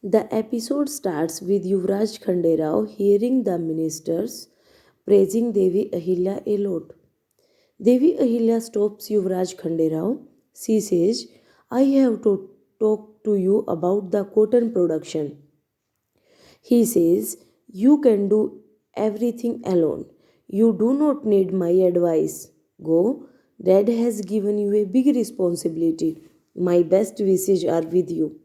The episode starts with Yuvraj Khanderao hearing the ministers praising Devi Ahilya a lot. Devi Ahilya stops Yuvraj Khanderao. She says, I have to talk to you about the cotton production. He says, you can do everything alone. You do not need my advice. Go. Dad has given you a big responsibility. My best wishes are with you.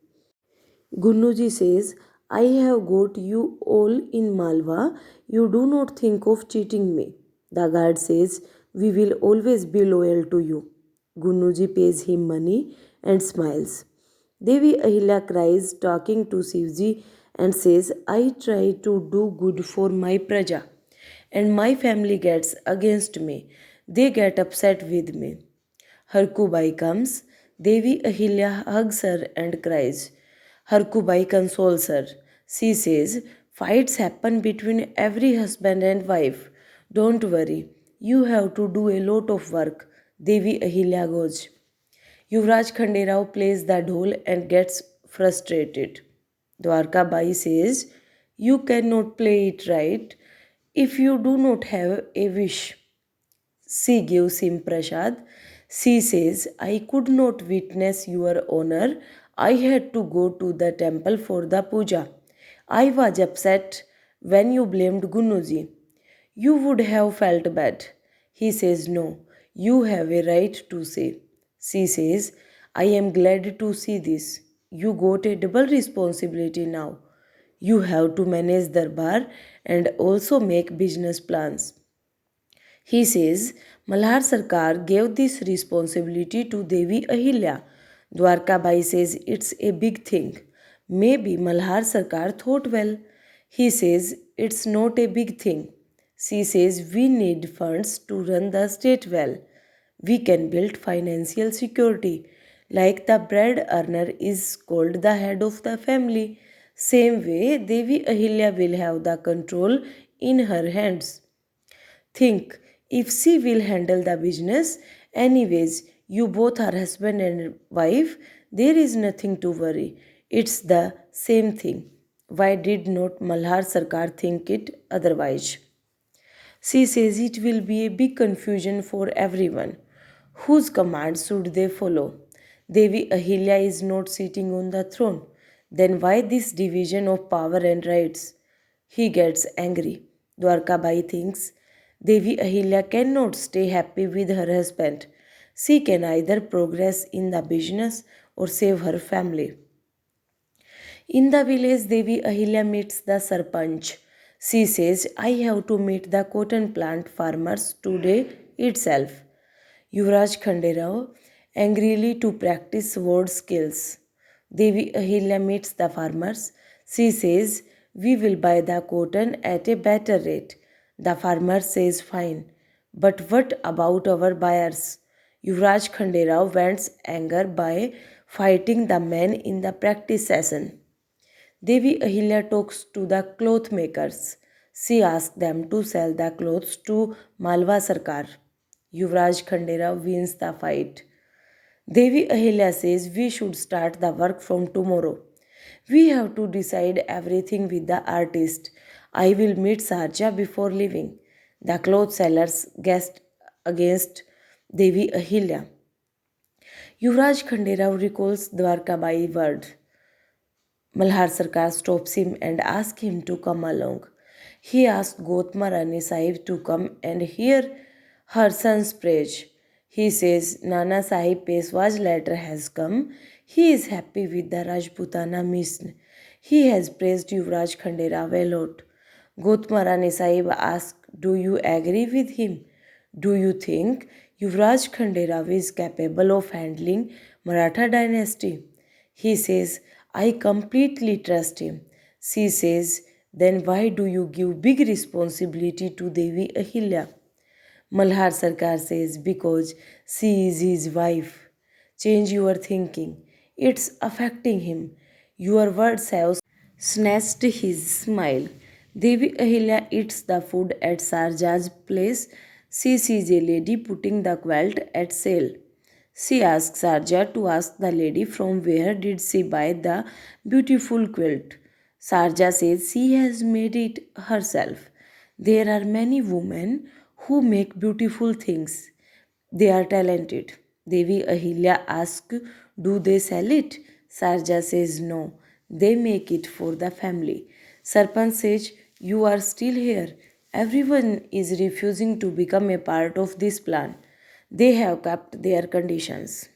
Gunnuji says, I have got you all in Malwa. You do not think of cheating me. The guard says, we will always be loyal to you. Gunnuji pays him money and smiles. Devi Ahilya cries, talking to Shivji, and says, I try to do good for my praja, and my family gets against me. They get upset with me. Harkubai comes. Devi Ahilya hugs her and cries. Harkubai consoles her. She says, fights happen between every husband and wife. Don't worry, you have to do a lot of work. Devi Ahilya goes. Yuvraj Khanderao plays the dhol and gets frustrated. Dwarka Bai says, you cannot play it right if you do not have a wish. She gives him prasad. She says, I could not witness your honor. I had to go to the temple for the puja. I was upset when you blamed Gunuji. You would have felt bad. He says, no, you have a right to say. She says, I am glad to see this. You got a double responsibility now. You have to manage Darbar and also make business plans. He says, Malhar Sarkar gave this responsibility to Devi Ahilya. Dwarka Bai says it's a big thing. Maybe Malhar Sarkar thought well. He says it's not a big thing. She says we need funds to run the state well. We can build financial security. Like the bread earner is called the head of the family. Same way, Devi Ahilya will have the control in her hands. Think if she will handle the business. Anyways, you both are husband and wife. There is nothing to worry. It's the same thing. Why did not Malhar Sarkar think it otherwise? She says it will be a big confusion for everyone. Whose commands should they follow? Devi Ahilya is not sitting on the throne. Then why this division of power and rights? He gets angry. Dwarkabai thinks Devi Ahilya cannot stay happy with her husband. She can either progress in the business or save her family. In the village, Devi Ahilya meets the Sarpanch. She says, I have to meet the cotton plant farmers today itself. Yuvraj Khanderao angrily to practice word skills. Devi Ahilya meets the farmers. She says, we will buy the cotton at a better rate. The farmer says, fine. But what about our buyers? Yuvraj Khanderao vents anger by fighting the men in the practice session. Devi Ahilya talks to the cloth makers. She asks them to sell the clothes to Malwa Sarkar. Yuvraj Khanderao wins the fight. Devi Ahilya says we should start the work from tomorrow. We have to decide everything with the artist. I will meet Sarja before leaving. The cloth sellers guessed against Devi Ahilya. Yuvraj Khanderao recalls Dwarkabai word. Malhar Sarkar stops him and asks him to come along. He asked Gotma Rani Sahib to come and hear her son's praise. He says Nana Sahib Peshwa's letter has come. He is happy with the Rajputana mission. He has praised Yuvraj Khanderao a lot. Gotma Rani Sahib asked, do you agree with him? Do you think Yuvraj Khanderao is capable of handling Maratha dynasty? He says, I completely trust him. She says, then why do you give big responsibility to Devi Ahilya? Malhar Sarkar says, because she is his wife. Change your thinking. It's affecting him. Your words have snatched his smile. Devi Ahilya eats the food at Sarja's place. She sees a lady putting the quilt at sale. She asks Sarja to ask the lady from where did she buy the beautiful quilt. Sarja says she has made it herself. There are many women who make beautiful things. They are talented. Devi Ahilya asks, do they sell it? Sarja says no. They make it for the family. Sarpanch says, you are still here. Everyone is refusing to become a part of this plan. They have kept their conditions.